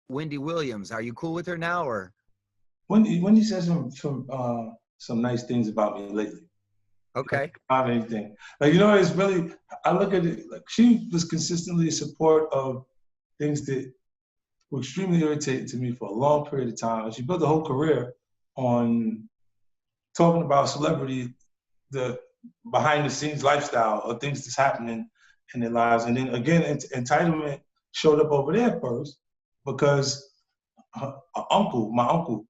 Wendy Williams. Are you cool with her now, or? Wendy said some nice things about me lately. Okay. Not anything. Like, it's really, I look at it, like, she was consistently in support of things that were extremely irritating to me for a long period of time. And she built a whole career on talking about celebrity, the behind the scenes lifestyle of things that's happening in their lives. And then again, Entitlement showed up over there first because my uncle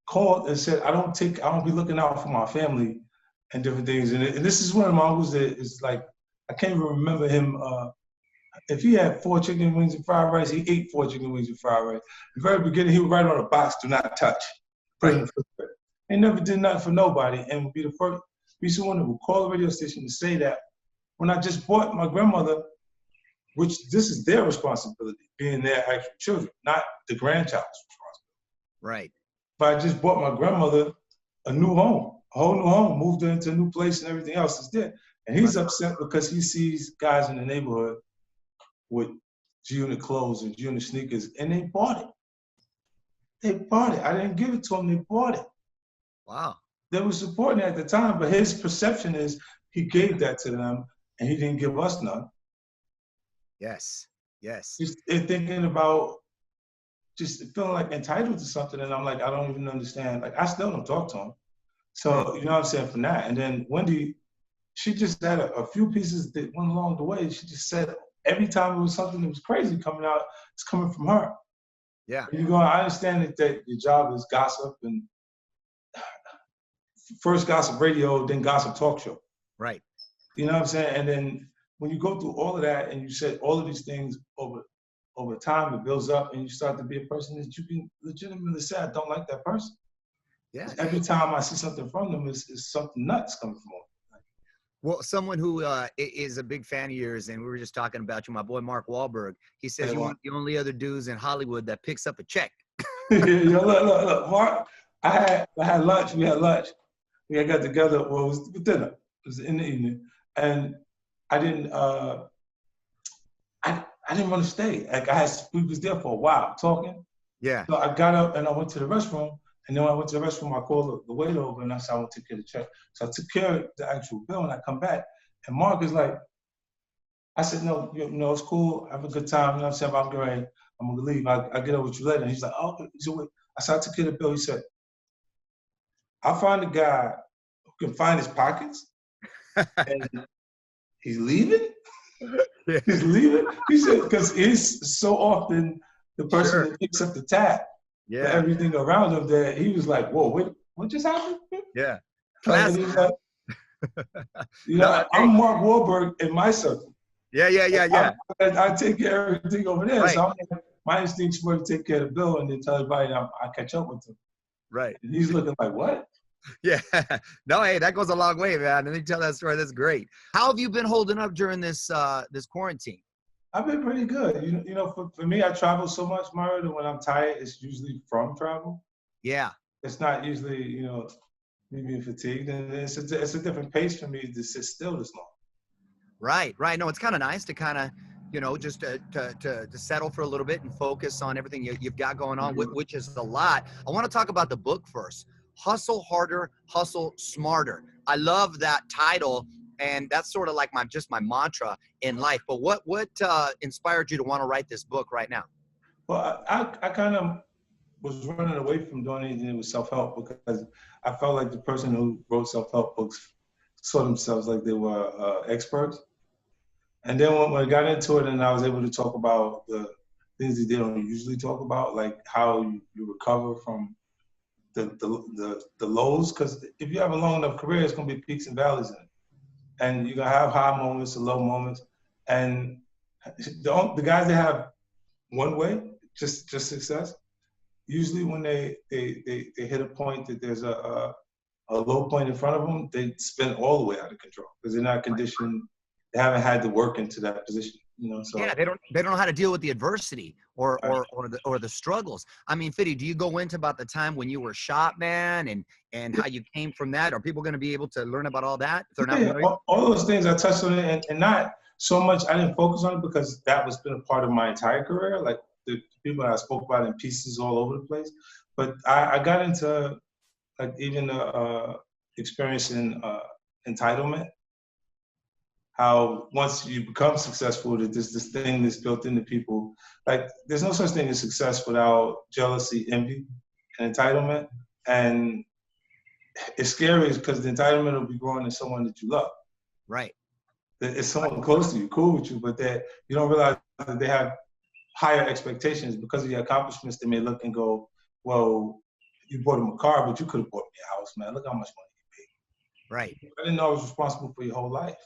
called and said, I don't be looking out for my family and different things. And this is one of my uncles that is like, I can't even remember him. If he had 4 chicken wings and fried rice, he ate 4 chicken wings and fried rice. The very beginning, he would write on a box, do not touch. Right. He never did nothing for nobody, and would be the first one that would call the radio station to say that when I just bought my grandmother, which this is their responsibility, being their actual children, not the grandchild's responsibility. Right. But I just bought my grandmother a new home, a whole new home, moved her into a new place and everything else is there. And he's upset because he sees guys in the neighborhood with G-Unit clothes and G-Unit sneakers, and they bought it. They bought it. I didn't give it to them, they bought it. Wow. They were supporting it at the time, but his perception is he gave that to them and he didn't give us none. Yes. Yes. Just thinking about just feeling like entitled to something, and I'm like, I don't even understand. Like, I still don't talk to him. So, you know what I'm saying, from that. And then Wendy, she just had a few pieces that went along the way. She just said every time it was something that was crazy coming out, it's coming from her. Yeah. And I understand that your job is gossip, and first gossip radio, then gossip talk show. Right. You know what I'm saying? And then when you go through all of that and you said all of these things over time, it builds up and you start to be a person that you can legitimately say, I don't like that person. Yeah. Every time I see something from them, is something nuts coming from them. Well, someone who is a big fan of yours, and we were just talking about you, my boy Mark Wahlberg, he says you're one of the only other dudes in Hollywood that picks up a check. Look, Mark, I had lunch, we had lunch. We got together, well, it was dinner. It was in the evening. And I didn't want to stay. Like, we was there for a while talking. Yeah. So I got up and I went to the restroom. And then when I went to the restroom, I called the waiter over and I said, I want to take care of the check. So I took care of the actual bill and I come back. And Mark is like, I said, no, it's cool. Have a good time. You know what I'm saying? I'm going to leave. I'll get over with you later. And he's like, oh, so wait. I said, I took care of the bill. He said, I'll find a guy who can find his pockets and he's leaving? Yeah. He's leaving? He said, because he's so often the person that picks up the tab for everything around him that he was like, whoa, wait, what just happened? Yeah. Like, I'm Mark Wahlberg in my circle. Yeah. I take care of everything over there. Right. So my instinct was to take care of the bill and then tell everybody I catch up with him. Right. And he's looking like, what? Yeah. No, hey, that goes a long way, man. And you tell that story. That's great. How have you been holding up during this this quarantine? I've been pretty good. For me, I travel so much, Mario, that when I'm tired, it's usually from travel. Yeah. It's not usually, me being fatigued. And it's a different pace for me to sit still this long. Right. No, it's kind of nice to kind of, just to settle for a little bit and focus on everything you've got going on, which is a lot. I want to talk about the book first. Hustle Harder, Hustle Smarter. I love that title, and that's sort of like my mantra in life. But what inspired you to want to write this book right now? Well, I kind of was running away from doing anything with self-help because I felt like the person who wrote self-help books saw themselves like they were experts. And then when I got into it and I was able to talk about the things that they don't usually talk about, like how you recover from the lows, because if you have a long enough career, it's going to be peaks and valleys in it. And you're going to have high moments and low moments. And the guys that have one way, just success, usually when they hit a point that there's a low point in front of them, they spin all the way out of control because they're not conditioned. They haven't had to work into that position. So yeah, they don't know how to deal with the adversity or the struggles. I mean, Fiddy, do you go into about the time when you were shot, man, and how you came from that? Are people going to be able to learn about all that if they're not familiar? All those things I touched on it, and not so much. I didn't focus on it because that was been a part of my entire career. Like the people that I spoke about in pieces all over the place. But I got into like even experiencing entitlement. How once you become successful, that there's this thing that's built into people. Like there's no such thing as success without jealousy, envy, and entitlement. And it's scary because the entitlement will be growing in someone that you love. Right. It's someone close to you, cool with you, but that you don't realize that they have higher expectations because of your accomplishments. They may look and go, well, you bought him a car, but you could have bought me a house, man. Look how much money you paid. Right. I didn't know I was responsible for your whole life.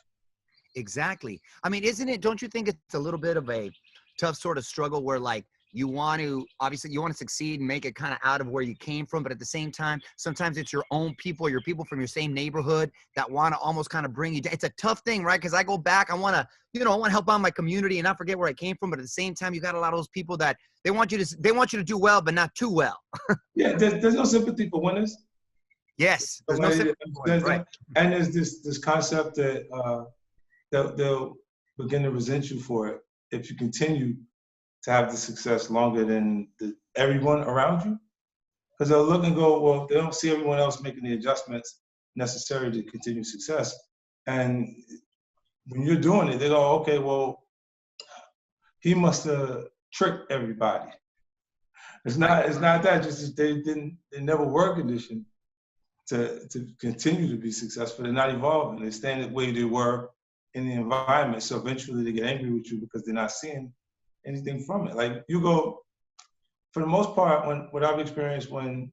Exactly. I mean, don't you think it's a little bit of a tough sort of struggle where like you want to, obviously you want to succeed and make it kind of out of where you came from, but at the same time, sometimes it's your own people, your people from your same neighborhood that want to almost kind of bring you down. It's a tough thing, right? Because I go back, I want to help out my community and not forget where I came from, but at the same time, you got a lot of those people that they want you to do well, but not too well. Yeah, there's no sympathy for winners. Yes, there's no sympathy for winners, right? And there's this concept that they'll begin to resent you for it if you continue to have the success longer than everyone around you. Because they'll look and go, well, they don't see everyone else making the adjustments necessary to continue success. And when you're doing it, they go, okay, well, he must have tricked everybody. It's not that, just they never were conditioned to continue to be successful. They're not evolving. They're staying the way they were in the environment. So eventually they get angry with you because they're not seeing anything from it. Like you go, for the most part, what I've experienced when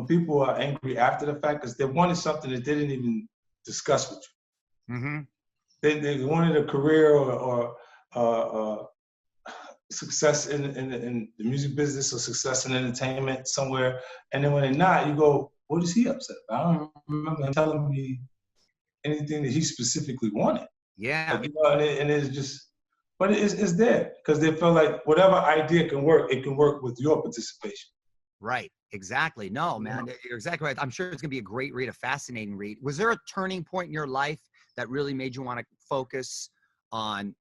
people are angry after the fact, because they wanted something that they didn't even discuss with you. Mm-hmm. They wanted a career or success in the music business or success in entertainment somewhere. And then when they're not, you go, what is he upset about? I don't remember him telling me anything that he specifically wanted. Yeah. Like, and it's just, but it's there because they feel like whatever idea can work, it can work with your participation. Right. Exactly. No, man, you're exactly right. I'm sure it's going to be a great read, a fascinating read. Was there a turning point in your life that really made you want to focus on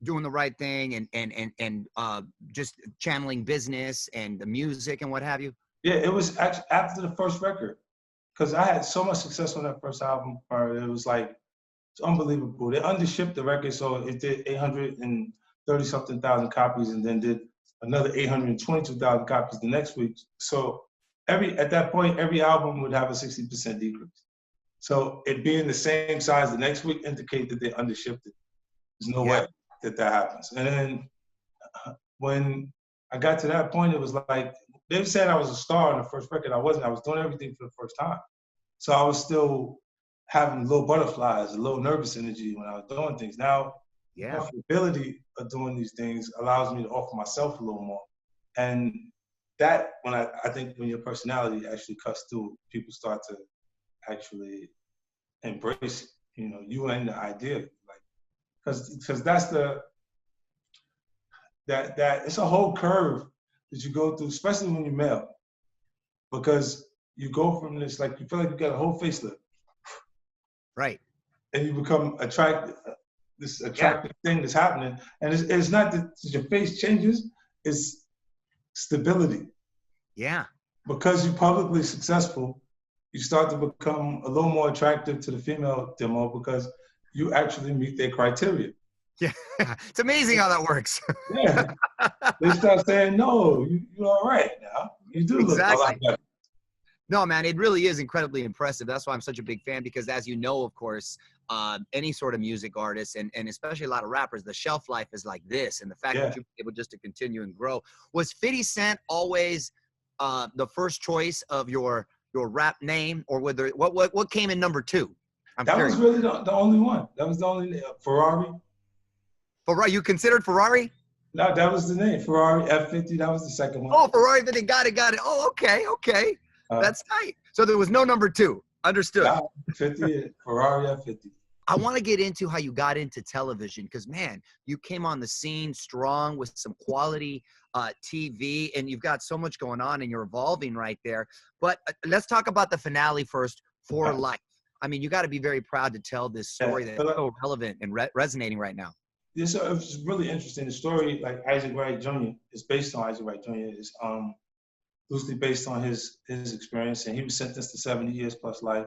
doing the right thing and just channeling business and the music and what have you? Yeah, it was actually after the first record, because I had so much success on that first album. It was like, it's unbelievable. They undershipped the record, so it did 830-something thousand copies, and then did another 822,000 copies the next week. So at that point, every album would have a 60% decrease. So it being the same size the next week indicated that they undershipped it. There's no way that happens. And then when I got to that point, it was like, they said I was a star on the first record. I wasn't. I was doing everything for the first time. So I was still having little butterflies, a little nervous energy when I was doing things. Now, the comfortability of doing these things allows me to offer myself a little more. And that, when I think when your personality actually cuts through, people start to actually embrace, you and the idea. Like, because that's that it's a whole curve that you go through, especially when you're male, because you go from this, like, you feel like you got a whole facelift. Right. And you become attractive, this attractive thing that's happening. And it's not that your face changes, it's stability. Yeah. Because you're publicly successful, you start to become a little more attractive to the female demo because you actually meet their criteria. Yeah, it's amazing how that works. Yeah. They start saying, no, you're all right now. You do look a lot better. No, man, it really is incredibly impressive. That's why I'm such a big fan, because as you know, of course, any sort of music artist and especially a lot of rappers, the shelf life is like this. And the fact that you're able just to continue and grow. Was 50 Cent always the first choice of your rap name, or whether what came in number 2? That was really the only one. That was the only Ferrari. Ferrari, you considered Ferrari? No, that was the name. Ferrari F50, that was the second one. Oh, Ferrari, then got it. Oh, okay. That's tight. So there was no number 2. Understood. Yeah, 50, Ferrari F50. I want to get into how you got into television, because, man, you came on the scene strong with some quality TV, and you've got so much going on, and you're evolving right there. But let's talk about the finale first, For Life. I mean, you got to be very proud to tell this story that's so relevant and resonating right now. it's really interesting. The story, like Isaac Wright Jr. is based on Isaac Wright Jr. is loosely based on his experience, and he was sentenced to 70 years plus life.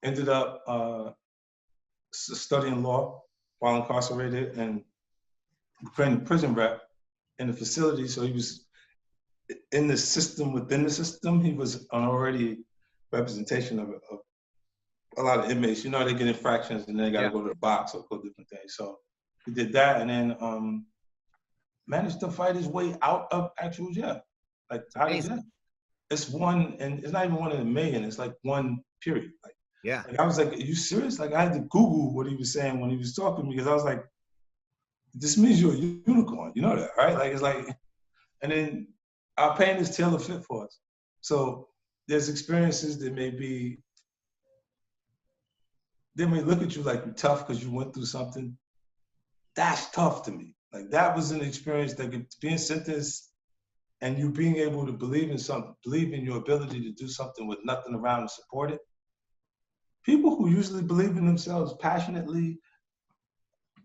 Ended up studying law while incarcerated and became a prison rep in the facility. So he was in the system within the system. He was an already representation of a lot of inmates. You know, they get infractions and they got to go to the box or go different things. So he did that, and then managed to fight his way out of actual jail. Like out of jail. It's one, and it's not even one in a million. It's like one period. Like, yeah. Like I was like, are you serious? Like I had to Google what he was saying when he was talking to me, because I was like, this means you're a unicorn. You know that, right? Like it's like, and then our pain is tailor fit for us. So there's experiences that may be, they may look at you like you're tough because you went through something. That's tough to me. Like that was an experience that being sentenced and you being able to believe in something, believe in your ability to do something with nothing around to support it. People who usually believe in themselves passionately,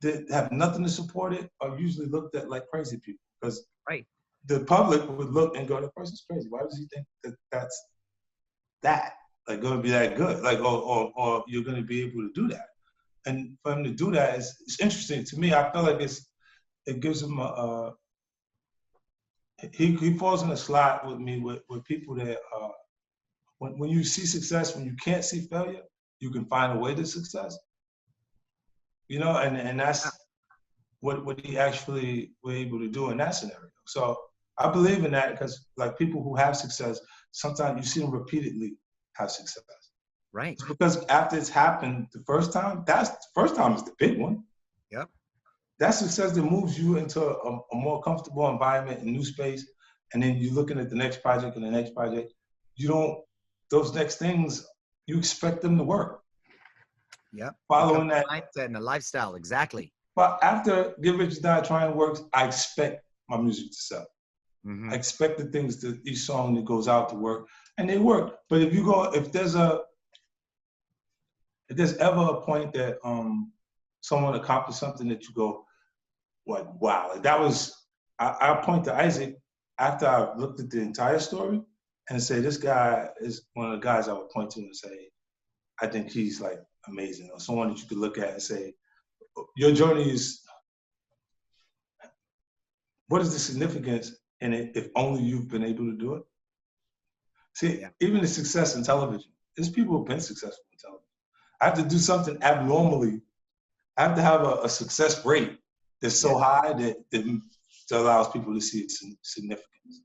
that have nothing to support it, are usually looked at like crazy people, because the public would look and go, "That person's crazy. Why does he think that that's like going to be that good? Like, or you're going to be able to do that?" And for him to do that is interesting to me. I feel like it gives him he falls in a slot with me with people that when you see success, when you can't see failure, you can find a way to success. You know, and that's what he actually were able to do in that scenario. So I believe in that, because like people who have success, sometimes you see them repeatedly have success. Right. It's because after it's happened the first time, the first time is the big one. Yep. That success that moves you into a more comfortable environment and new space, and then you're looking at the next project and the next project. Those next things, you expect them to work. Yep. Following that mindset and a lifestyle, exactly. But after Get Rich or Die Trying works, I expect my music to sell. I expect the things that each song that goes out to work, and they work. But if there's ever a point that someone accomplished something that you go, like, wow, like that was, I point to Isaac after I looked at the entire story and say, this guy is one of the guys I would point to and say, I think he's like amazing, or someone that you could look at and say, your journey is, what is the significance in it if only you've been able to do it? See, even the success in television, there's people who've been successful in television. I have to do something abnormally. I have to have a success rate that's so high that allows people to see its significance.